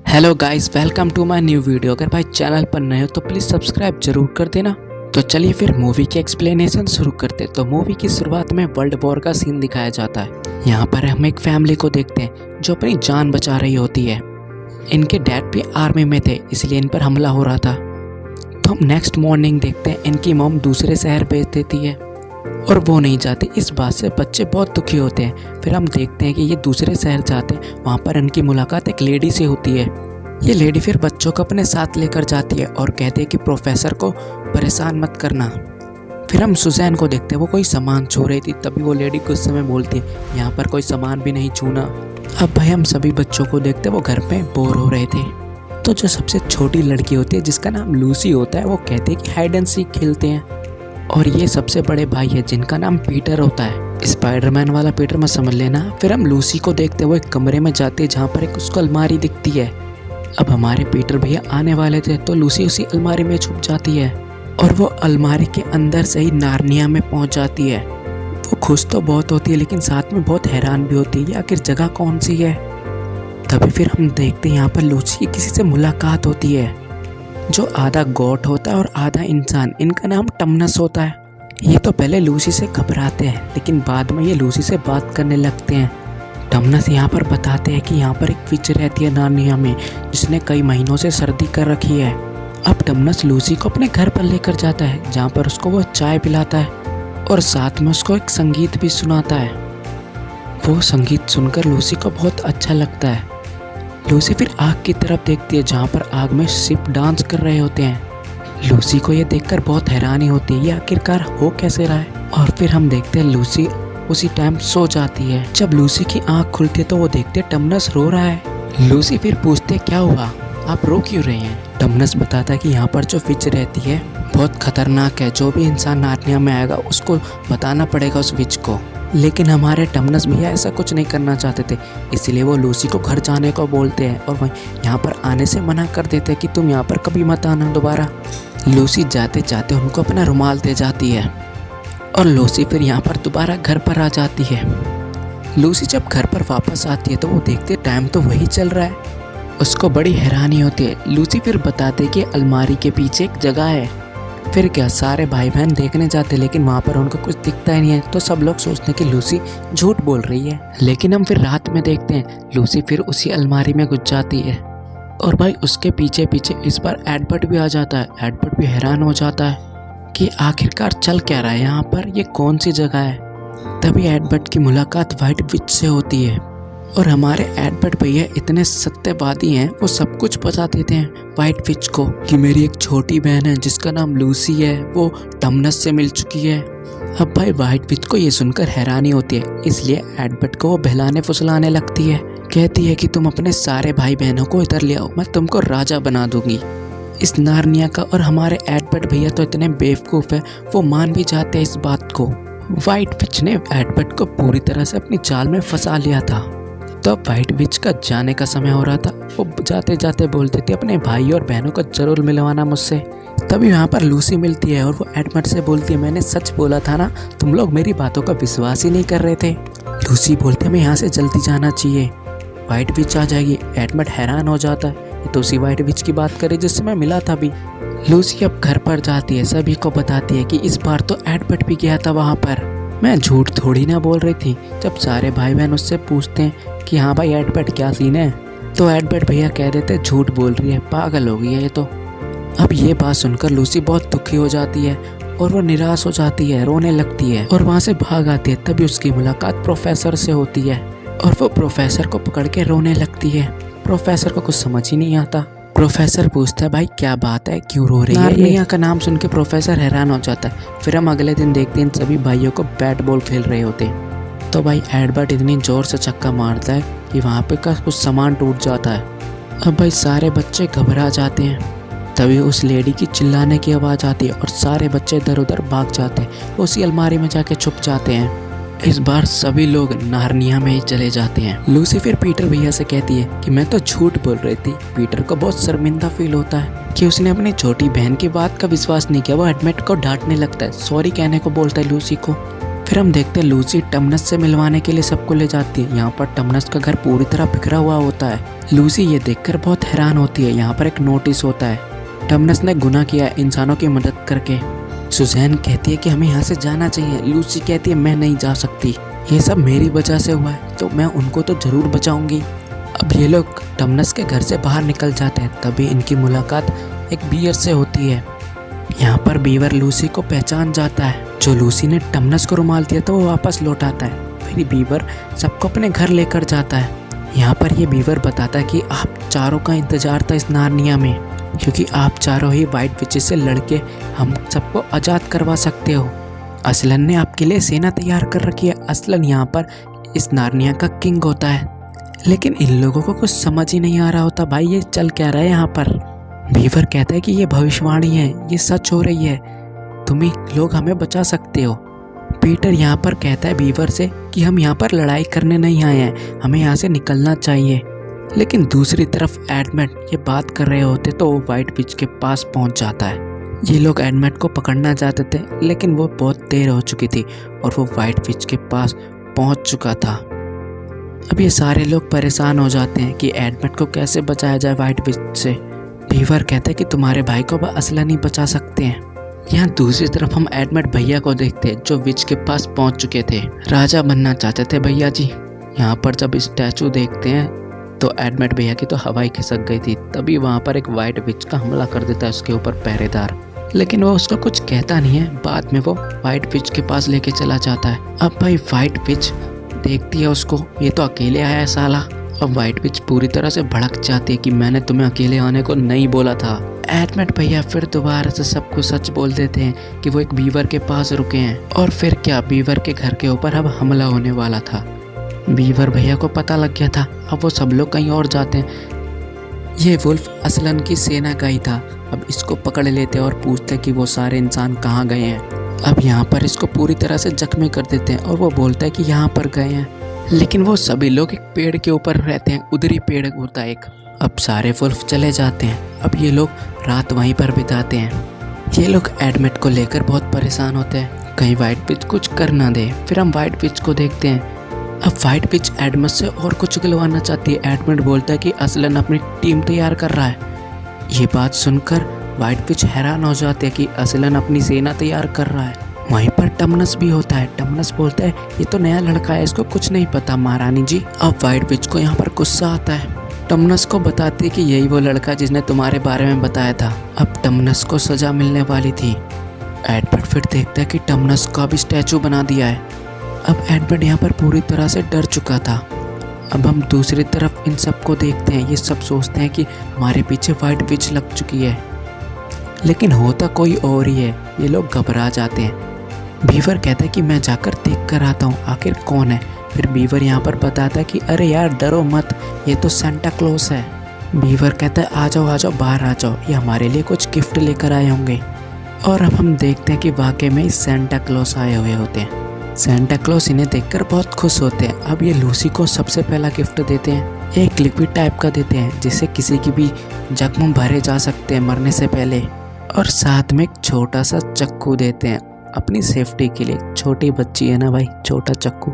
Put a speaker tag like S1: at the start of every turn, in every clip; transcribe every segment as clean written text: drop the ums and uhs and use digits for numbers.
S1: Hello guys, welcome to my new video. अगर भाई channel पर नए हो तो प्लीज़ सब्सक्राइब जरूर कर देना। तो चलिए फिर मूवी की एक्सप्लेनेशन शुरू करते हैं। तो मूवी की शुरुआत में वर्ल्ड वॉर का सीन दिखाया जाता है। यहाँ पर हम एक फैमिली को देखते हैं जो अपनी जान बचा रही होती है। इनके डैड भी आर्मी में थे, इसलिए इन पर हमला हो रहा था। तो हम नेक्स्ट मॉर्निंग देखते हैं इनकी मॉम दूसरे शहर भेज देती है और वो नहीं जाती। इस बात से बच्चे बहुत दुखी होते हैं। फिर हम देखते हैं कि ये दूसरे शहर जाते हैं। वहाँ पर इनकी मुलाकात एक लेडी से होती है। ये लेडी फिर बच्चों को अपने साथ लेकर जाती है और कहती है कि प्रोफेसर को परेशान मत करना। फिर हम सुजैन को देखते हैं, वो कोई सामान छू रही थी। तभी वो लेडी कुछ समय बोलती है, यहाँ पर कोई सामान भी नहीं छूना। अब भाई हम सभी बच्चों को देखते हैं, वो घर पे बोर हो रहे थे। तो जो सबसे छोटी लड़की होती है जिसका नाम लूसी होता है, वो कहती है कि हाइड एंड सीक खेलते हैं। और ये सबसे बड़े भाई है जिनका नाम पीटर होता है, स्पाइडरमैन वाला पीटर मत समझ लेना। फिर हम लूसी को देखते हैं, वो एक कमरे में जाती है जहाँ पर एक उसको अलमारी दिखती है। अब हमारे पीटर भैया आने वाले थे तो लूसी उसी अलमारी में छुप जाती है और वो अलमारी के अंदर से ही नार्निया में पहुंच जाती है। वो खुश तो बहुत होती है लेकिन साथ में बहुत हैरान भी होती है, आखिर जगह कौन सी है। तभी फिर हम देखते हैं यहाँ पर लूसी की किसी से मुलाकात होती है जो आधा गोट होता है और आधा इंसान। इनका नाम टमनस होता है। ये तो पहले लूसी से घबराते हैं लेकिन बाद में ये लूसी से बात करने लगते हैं। टमनस यहाँ पर बताते हैं कि यहाँ पर एक विच रहती है नार्निया में, जिसने कई महीनों से सर्दी कर रखी है। अब टमनस लूसी को अपने घर पर लेकर जाता है जहाँ पर उसको वो चाय पिलाता है और साथ में उसको एक संगीत भी सुनाता है। वो संगीत सुनकर लूसी को बहुत अच्छा लगता है। लूसी फिर आग की तरफ देखती है जहाँ पर आग में शिप डांस कर रहे होते हैं। लूसी को ये देखकर बहुत हैरानी होती है, ये आखिरकार हो कैसे रहा है। और फिर हम देखते हैं लूसी उसी टाइम सो जाती है। जब लूसी की आंख खुलती है तो वो देखते हैं टमनस रो रहा है। लूसी फिर पूछते है क्या हुआ, आप रो क्यों रहे हैं। टमनस बताता है कि यहाँ पर जो विच रहती है बहुत खतरनाक है, जो भी इंसान नार्निया में आएगा उसको बताना पड़ेगा उस विच को। लेकिन हमारे टमनस भैया ऐसा कुछ नहीं करना चाहते थे, इसलिए वो लूसी को घर जाने को बोलते हैं और वहीं यहाँ पर आने से मना कर देते हैं कि तुम यहाँ पर कभी मत आना दोबारा। लूसी जाते जाते उनको अपना रुमाल दे जाती है और लूसी फिर यहाँ पर दोबारा घर पर आ जाती है। लूसी जब घर पर वापस आती है तो वो देखते टाइम तो वही चल रहा है। उसको बड़ी हैरानी होती है। लूसी फिर बताते कि अलमारी के पीछे एक जगह है। फिर क्या, सारे भाई बहन देखने जाते लेकिन वहाँ पर उनको कुछ दिखता ही नहीं है। तो सब लोग सोचते हैं कि लूसी झूठ बोल रही है। लेकिन हम फिर रात में देखते हैं लूसी फिर उसी अलमारी में घुस जाती है और भाई उसके पीछे पीछे इस बार एडवर्ड भी आ जाता है। एडवर्ड भी हैरान हो जाता है कि आखिरकार चल क्या रहा है यहाँ पर, ये कौन सी जगह है। तभी एडवर्ड की मुलाकात व्हाइट विच से होती है और हमारे एडवर्ड भैया इतने सत्यवादी हैं, वो सब कुछ बता देते हैं व्हाइट विच को कि मेरी एक छोटी बहन है जिसका नाम लूसी है, वो टमनस से मिल चुकी है। अब भाई व्हाइट विच को ये सुनकर हैरानी होती है, इसलिए एडवर्ड को वो बहलाने फुसलाने लगती है। कहती है कि तुम अपने सारे भाई बहनों को इधर ले आओ, मैं तुमको राजा बना दूंगी इस नार्निया का। और हमारे एडवर्ड भैया तो इतने बेवकूफ़ है, वो मान भी जाते हैं इस बात को। व्हाइट विच ने एडवर्ड को पूरी तरह से अपनी जाल में फंसा लिया था। तो व्हाइट विच का जाने का समय हो रहा था। वो जाते जाते बोलती थी अपने भाई और बहनों को जरूर मिलवाना मुझसे। तभी यहाँ पर लूसी मिलती है और वो एडवर्ड से बोलती है, मैंने सच बोला था ना, तुम लोग मेरी बातों का विश्वास ही नहीं कर रहे थे। लूसी बोलती है हमें यहाँ से जल्दी जाना चाहिए, व्हाइट विच आ जाएगी। एडवर्ड हैरान हो जाता है, ये तो उसी व्हाइट विच की बात करे जिससे मैं मिला था अभी। लूसी अब घर पर जाती है, सभी को बताती है कि इस बार तो एडवर्ड भी गया था वहाँ पर, मैं झूठ थोड़ी ना बोल रही थी। जब सारे भाई बहन उससे पूछते हैं कि हाँ भाई एडवर्ड क्या सीन है, तो एडवर्ड भैया कह देते झूठ बोल रही है, पागल हो गई है ये तो। अब ये बात सुनकर लूसी बहुत दुखी हो जाती है और वो निराश हो जाती है, रोने लगती है और वहाँ से भाग आती है। तभी उसकी मुलाकात प्रोफेसर से होती है और वो प्रोफेसर को पकड़ के रोने लगती है। प्रोफेसर को कुछ समझ ही नहीं आता। प्रोफेसर पूछता है भाई क्या बात है, क्यों रो रही है। नार्निया का नाम सुन के प्रोफेसर हैरान हो जाता है। फिर हम अगले दिन देखते हैं सभी भाइयों को बैट बॉल खेल रहे होते हैं। तो भाई एडवर्ड इतनी जोर से छक्का मारता है कि वहाँ पे का कुछ सामान टूट जाता है। अब भाई सारे बच्चे घबरा जाते हैं। तभी उस लेडी की चिल्लाने की आवाज़ आती है और सारे बच्चे इधर उधर भाग जाते हैं, उसी अलमारी में जाके छुप जाते हैं। इस बार सभी लोग नार्निया में ही चले जाते हैं। लूसी फिर पीटर भैया से कहती है कि मैं तो झूठ बोल रही थी। पीटर को बहुत शर्मिंदा फील होता है कि उसने अपनी छोटी बहन की बात का विश्वास नहीं किया। वो एडमिट को डांटने लगता है, सॉरी कहने को बोलता है लूसी को। फिर हम देखते हैं लूसी टमनस से मिलवाने के लिए सबको ले जाती है। यहाँ पर टमनस का घर पूरी तरह बिखरा हुआ होता है। लूसी ये देखकर बहुत हैरान होती है। यहाँ पर एक नोटिस होता है, टमनस ने गुनाह किया है इंसानों की मदद करके। सुजैन कहती है कि हमें यहाँ से जाना चाहिए। लूसी कहती है मैं नहीं जा सकती, ये सब मेरी वजह से हुआ है, तो मैं उनको तो जरूर बचाऊंगी। अब ये लोग टमनस के घर से बाहर निकल जाते हैं। तभी इनकी मुलाकात एक बीवर से होती है। यहाँ पर बीवर लूसी को पहचान जाता है। जो लूसी ने टमनस को रुमाल दिया था वो वापस लौटाता है। फिर बीवर सबको अपने घर लेकर जाता है। यहाँ पर ये बीवर बताता है कि आप चारों का इंतजार था इस नार्निया में, क्योंकि आप चारों ही वाइट विचेस से लड़के हम सबको आज़ाद करवा सकते हो। असलन ने आपके लिए सेना तैयार कर रखी है। असलन यहाँ पर इस नार्निया का किंग होता है। लेकिन इन लोगों को कुछ समझ ही नहीं आ रहा होता, भाई ये चल क्या रहा है यहाँ पर। बीवर कहता है कि ये भविष्यवाणी है, ये सच हो रही है, तुम ही लोग हमें बचा सकते हो। पीटर यहाँ पर कहता है बीवर से कि हम यहाँ पर लड़ाई करने नहीं आए हैं, हमें यहाँ से निकलना चाहिए। लेकिन दूसरी तरफ एडमेट ये बात कर रहे होते तो वो वाइट विच के पास पहुँच जाता है। ये लोग एडमेट को पकड़ना चाहते थे, लेकिन वो बहुत देर हो चुकी थी और वो वाइट विच के पास पहुँच चुका था। अब ये सारे लोग परेशान हो जाते हैं कि एडमेट को कैसे बचाया जाए वाइट विच से। बीवर कहते हैं कि तुम्हारे भाई को वह असलन ही बचा सकते हैं। यहाँ दूसरी तरफ हम एडमेट भैया को देखते हैं, जो विच के पास पहुंच चुके थे। राजा बनना चाहते थे भैया जी। यहाँ पर जब स्टैचू देखते हैं तो एडमेट भैया की तो हवाई खिसक गई थी। तभी वहाँ पर एक वाइट विच का हमला कर देता है उसके ऊपर पहरेदार, लेकिन वो उसको कुछ कहता नहीं है। बाद में वो वाइट विच के पास लेके चला जाता है। अब भाई वाइट विच देखती है उसको, ये तो अकेले आया है साला। अब वाइट विच पूरी तरह से भड़क जाती है कि मैंने तुम्हें अकेले आने को नहीं बोला था। एडमेट भैया फिर दोबारा से सबको सच बोल देते हैं कि वो एक बीवर के पास रुके हैं। और फिर क्या, बीवर के घर के ऊपर अब हमला होने वाला था। बीवर भैया को पता लग गया था। अब वो सब लोग कहीं और जाते हैं। ये वुल्फ असलन की सेना का ही था। अब इसको पकड़ लेते और पूछते कि वो सारे इंसान कहाँ गए हैं। अब यहाँ पर इसको पूरी तरह से जख्मी कर देते हैं और वो बोलता है कि यहाँ पर गए हैं। लेकिन वो सभी लोग एक पेड़ के ऊपर रहते हैं, उधरी पेड़ होता है एक। अब सारे वुल्फ चले जाते हैं। अब ये लोग रात वहीं पर बिताते हैं। ये लोग एडमेट को लेकर बहुत परेशान होते हैं, कहीं वाइट विच कुछ कर ना दे। फिर हम वाइट विच को देखते हैं। अब वाइट विच एडमेट से और कुछ गिलवाना चाहती है। एडमेट बोलता है कि असलन अपनी टीम तैयार कर रहा है। ये बात सुनकर वाइट विच हैरान हो जाते हैं कि असलन अपनी सेना तैयार कर रहा है। वहीं पर टमनस भी होता है। टमनस बोलता है ये तो नया लड़का है, इसको कुछ नहीं पता महारानी जी। अब वाइट विच को यहाँ पर गुस्सा आता है। टमनस को बताती है कि यही वो लड़का जिसने तुम्हारे बारे में बताया था। अब टमनस को सजा मिलने वाली थी। एडवर्ड फिर देखता है कि टमनस का भी स्टैचू बना दिया है। अब एडवर्ड यहाँ पर पूरी तरह से डर चुका था। अब हम दूसरी तरफ इन सबको देखते हैं। ये सब सोचते हैं कि हमारे पीछे वाइट विच लग चुकी है, लेकिन होता कोई और ही है। ये लोग घबरा जाते हैं। बीवर कहता है कि मैं जाकर देख कर आता हूँ आखिर कौन है। फिर बीवर यहाँ पर बताता है कि अरे यार डरो मत, ये तो सेंटा क्लॉस है। बीवर कहता है आ जाओ बाहर आ जाओ, ये हमारे लिए कुछ गिफ्ट लेकर आए होंगे। और अब हम देखते हैं कि वाकई में सेंटा क्लॉस आए हुए होते हैं। सेंटा क्लॉस इन्हें देखकर बहुत खुश होते हैं। अब ये लूसी को सबसे पहला गिफ्ट देते हैं। एक लिक्विड टाइप का देते हैं जिससे किसी की भी जख्म भरे जा सकते हैं मरने से पहले। और साथ में एक छोटा सा चक्कू देते हैं अपनी सेफ्टी के लिए। छोटी बच्ची है ना भाई, छोटा चक्कू।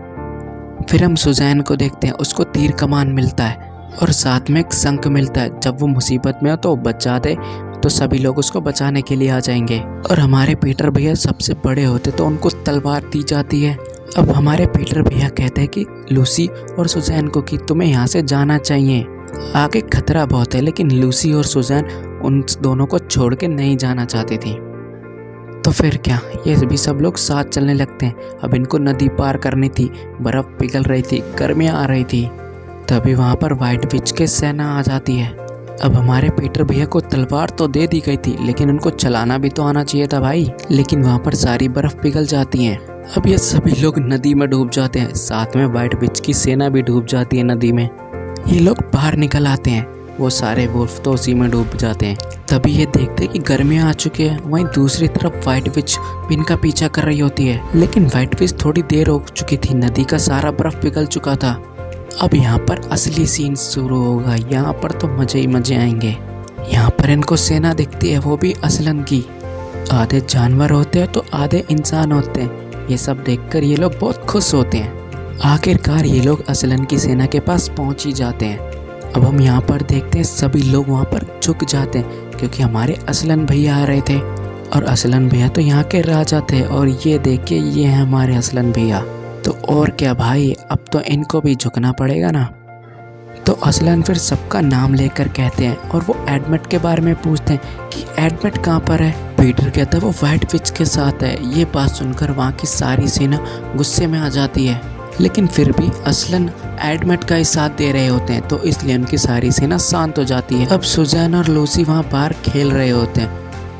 S1: फिर हम सुजैन को देखते हैं, उसको तीर कमान मिलता है और साथ में एक शंख मिलता है। जब वो मुसीबत में हो तो बचा दे तो सभी लोग उसको बचाने के लिए आ जाएंगे। और हमारे पीटर भैया सबसे बड़े होते तो उनको तलवार दी जाती है। अब हमारे पीटर भैया कहते हैं कि लूसी और सुजैन को कि तुम्हें यहाँ से जाना चाहिए, आगे खतरा बहुत है। लेकिन लूसी और सुजैन उन दोनों को छोड़ के नहीं जाना चाहती थी। तो फिर क्या, ये भी सब लोग साथ चलने लगते हैं। अब इनको नदी पार करनी थी, बर्फ़ पिघल रही थी, गर्मियाँ आ रही थी। तभी वहाँ पर वाइट विच के सेना आ जाती है। अब हमारे पीटर भैया को तलवार तो दे दी गई थी, लेकिन उनको चलाना भी तो आना चाहिए था भाई। लेकिन वहाँ पर सारी बर्फ़ पिघल जाती है। अब ये सभी लोग नदी में डूब जाते हैं, साथ में वाइट विच की सेना भी डूब जाती है नदी में। ये लोग बाहर निकल आते हैं, वो सारे वुल्फ तो उसी में डूब जाते हैं। तभी ये देखते हैं कि गर्मियाँ आ चुकी है। वहीं दूसरी तरफ वाइट विच भी इनका पीछा कर रही होती है, लेकिन वाइट विच थोड़ी देर हो चुकी थी, नदी का सारा बर्फ पिघल चुका था। अब यहाँ पर असली सीन शुरू होगा। यहाँ पर तो मजे ही मजे आएंगे। यहाँ पर इनको सेना दिखती है, वो भी असलन की। आधे जानवर होते हैं तो आधे इंसान होते हैं। ये सब देखकर ये लोग बहुत खुश होते हैं। आखिरकार ये लोग असलन की सेना के पास पहुंच ही जाते हैं। अब हम यहाँ पर देखते हैं सभी लोग वहाँ पर झुक जाते हैं क्योंकि हमारे असलन भैया आ रहे थे और असलन भैया तो यहाँ के राजा थे और ये देखिए ये हैं हमारे असलन भैया। तो और क्या भाई, अब तो इनको भी झुकना पड़ेगा ना। तो असलन फिर सबका नाम लेकर कहते हैं और वो एडमिट के बारे में पूछते हैं कि एडमिट कहाँ पर है। पीटर कहता है वो व्हाइट विच के साथ है। ये बात सुनकर वहाँ की सारी सेना गुस्से में आ जाती है, लेकिन फिर भी असलन एडमिट का ही साथ दे रहे होते हैं तो इसलिए उनकी सारी सेना शांत हो जाती है। अब सुजैन और लूसी वहाँ बाहर खेल रहे होते हैं,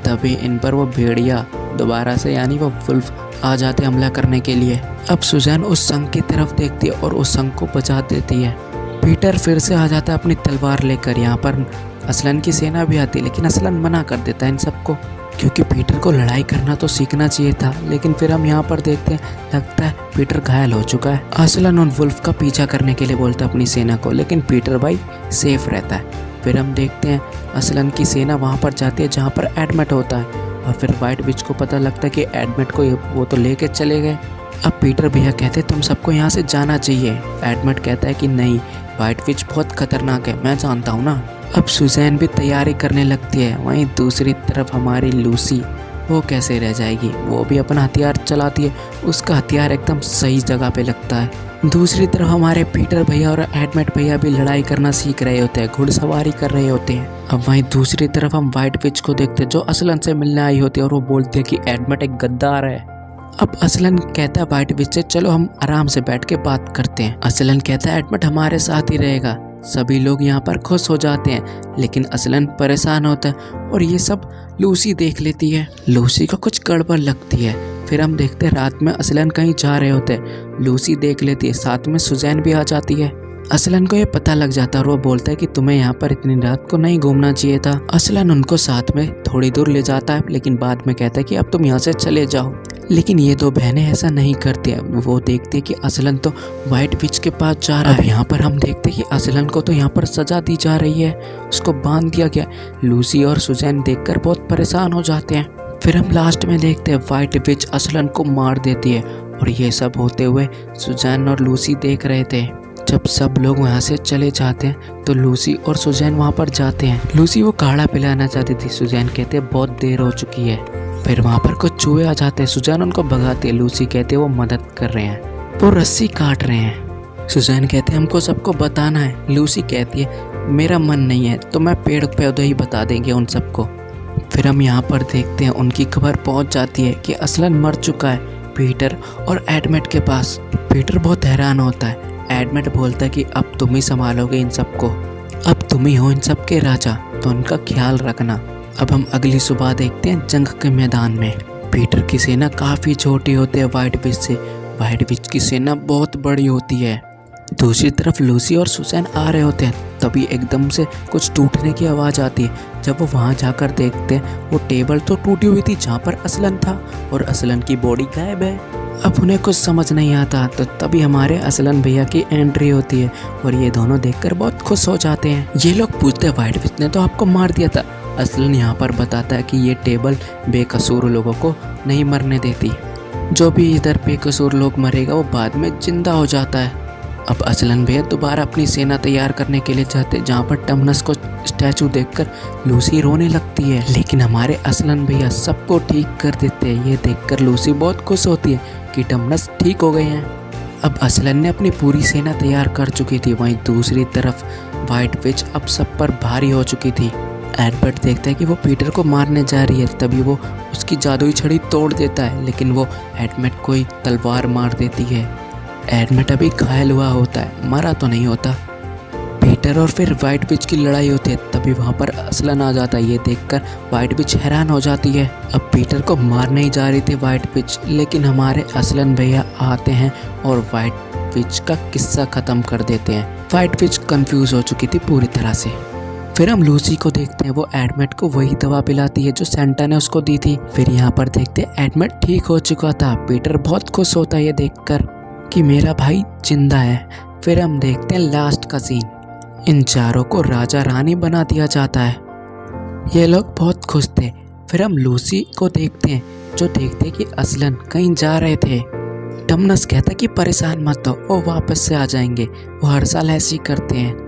S1: तभी इन पर वो भेड़िया दोबारा से यानी वो वुल्फ आ जाते हमला करने के लिए। अब सुजैन उस संग की तरफ देखती है और उस संग को बचा देती है। पीटर फिर से आ जाता है अपनी तलवार लेकर। यहाँ पर असलन की सेना भी आती है, लेकिन असलन मना कर देता है इन सबको क्योंकि पीटर को लड़ाई करना तो सीखना चाहिए था। लेकिन फिर हम यहाँ पर देखते हैं लगता है पीटर घायल हो चुका है। असलन उन वुल्फ का पीछा करने के लिए बोलता है अपनी सेना को, लेकिन पीटर भाई सेफ रहता है। फिर हम देखते हैं असलन की सेना वहाँ पर जाती है जहाँ पर एडमिट होता है और फिर व्हाइट विच को पता लगता है कि एडमिट को वो तो लेके चले गए। अब पीटर भैया कहते तुम सबको यहाँ से जाना चाहिए। एडमिट कहता है कि नहीं, व्हाइट विच बहुत खतरनाक है, मैं जानता हूँ ना। अब सुजैन भी तैयारी करने लगती है। वहीं दूसरी तरफ हमारी लूसी, वो कैसे रह जाएगी, वो भी अपना हथियार चलाती है। उसका हथियार एकदम सही जगह पे लगता है। दूसरी तरफ हमारे पीटर भैया और एडमिट भैया भी लड़ाई करना सीख रहे होते हैं, घुड़सवारी कर रहे होते हैं। अब वहीं दूसरी तरफ हम व्हाइट विच को देखते हैं जो असलन से मिलने आई होती है और वो बोलते हैं कि एडमिट एक गद्दार है। अब असलन कहता है व्हाइट विच से चलो हम आराम से बैठ के बात करते हैं। असलन कहता है एडमिट हमारे साथ ही रहेगा। सभी लोग यहाँ पर खुश हो जाते हैं, लेकिन असलन परेशान होता है और ये सब लूसी देख लेती है। लूसी को कुछ गड़बड़ लगती है। फिर हम देखते हैं रात में असलन कहीं जा रहे होते हैं। लूसी देख लेती है, साथ में सुजैन भी आ जाती है। असलन को ये पता लग जाता है और वो बोलता है कि तुम्हें यहाँ पर इतनी रात को नहीं घूमना चाहिए था। असलन उनको साथ में थोड़ी दूर ले जाता है, लेकिन बाद में कहता है कि अब तुम यहाँ से चले जाओ। लेकिन ये दो बहनें ऐसा नहीं करती है। वो देखती है कि असलन तो व्हाइट विच के पास जा रहा है। अब यहाँ पर हम देखते हैं कि असलन को तो यहाँ पर सजा दी जा रही है, उसको बांध दिया गया। लूसी और सुजैन देखकर बहुत परेशान हो जाते हैं। फिर हम लास्ट में देखते हैं व्हाइट विच असलन को मार देती है और ये सब होते हुए सुजैन और लूसी देख रहे थे। जब सब लोग वहाँ से चले जाते हैं तो लूसी और सुजैन वहाँ पर जाते हैं। लूसी वो काढ़ा पिलाना चाहती थी, सुजैन कहते हैं बहुत देर हो चुकी है। फिर वहाँ पर कुछ चूहे आ जाते हैं, सुजैन उनको भगाती है। लूसी कहते हैं वो मदद कर रहे हैं, वो रस्सी काट रहे हैं। सुजैन कहते हैं हमको सबको बताना है। लूसी कहती है मेरा मन नहीं है, तो मैं पेड़ पौधे ही बता देंगे उन सबको। फिर हम यहाँ पर देखते हैं उनकी खबर पहुँच जाती है कि असलन मर चुका है पीटर और एडमिट के पास। पीटर बहुत हैरान होता है। एडमिट बोलता है कि अब तुम ही संभालोगे इन सबको, अब तुम ही हो इन सब के राजा, तो उनका ख्याल रखना। अब हम अगली सुबह देखते हैं जंग के मैदान में। पीटर की सेना काफ़ी छोटी होती है व्हाइट विच से, व्हाइट विच की सेना बहुत बड़ी होती है। दूसरी तरफ लूसी और सुजैन आ रहे होते हैं, तभी एकदम से कुछ टूटने की आवाज़ आती है। जब वो वहाँ जाकर देखते हैं वो टेबल तो टूटी हुई थी जहाँ पर असलन था और असलन की बॉडी गायब है। अब उन्हें कुछ समझ नहीं आता, तो तभी हमारे असलन भैया की एंट्री होती है और ये दोनों देखकर बहुत खुश हो जाते हैं। ये लोग पूछते हैं व्हाइट विच ने तो आपको मार दिया था। असलन यहाँ पर बताता है कि ये टेबल बेकसूर लोगों को नहीं मरने देती, जो भी इधर बेकसूर लोग मरेगा वो बाद में जिंदा हो जाता है। अब असलन भैया दोबारा अपनी सेना तैयार करने के लिए जाते हैं, जहाँ पर टमनस को स्टैचू देखकर लूसी रोने लगती है, लेकिन हमारे असलन भैया सबको ठीक कर देते हैं। ये देखकर लूसी बहुत खुश होती है कि टमनस ठीक हो गए हैं। अब असलन ने अपनी पूरी सेना तैयार कर चुकी थी। वहीं दूसरी तरफ व्हाइट विच अब सब पर भारी हो चुकी थी। एडवर्ड देखता है कि वो पीटर को मारने जा रही है, तभी वो उसकी जादुई छड़ी तोड़ देता है, लेकिन वो एडमिट को ही तलवार मार देती है। एडमिट अभी घायल हुआ होता है, मरा तो नहीं होता। पीटर और फिर व्हाइट विच की लड़ाई होती है, तभी वहाँ पर असलन आ जाता है। ये देखकर व्हाइट विच हैरान हो जाती है। अब पीटर को मारने ही जा रही थी व्हाइट विच, लेकिन हमारे असलन भैया आते हैं और व्हाइट विच का किस्सा ख़त्म कर देते हैं। व्हाइट विच कंफ्यूज हो चुकी थी पूरी तरह से। फिर हम लूसी को देखते हैं, वो एडमिट को वही दवा पिलाती है जो सेंटा ने उसको दी थी। फिर यहाँ पर देखते हैं एडमिट ठीक हो चुका था। पीटर बहुत खुश होता है ये देखकर कि मेरा भाई जिंदा है। फिर हम देखते हैं लास्ट का सीन, इन चारों को राजा रानी बना दिया जाता है। ये लोग बहुत खुश थे। फिर हम लूसी को देखते हैं, जो देखते कि असलन कहीं जा रहे थे। टमनस कहता कि परेशान मत हो, वो वापस से आ जाएंगे, वो हर साल ऐसे ही करते हैं।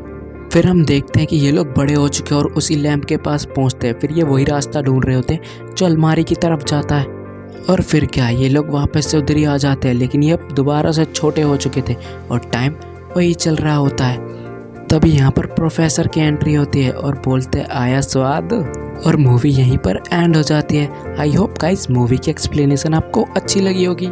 S1: फिर हम देखते हैं कि ये लोग बड़े हो चुके हैं और उसी लैंप के पास पहुंचते हैं। फिर ये वही रास्ता ढूंढ रहे होते हैं जो अलमारी की तरफ जाता है। और फिर क्या, ये लोग वापस से उधर ही आ जाते हैं, लेकिन ये अब दोबारा से छोटे हो चुके थे और टाइम वही चल रहा होता है। तभी यहाँ पर प्रोफेसर की एंट्री होती है और बोलते हैं आया स्वाद, और मूवी यहीं पर एंड हो जाती है। आई होप गाइस मूवी की एक्सप्लेनेशन आपको अच्छी लगी होगी।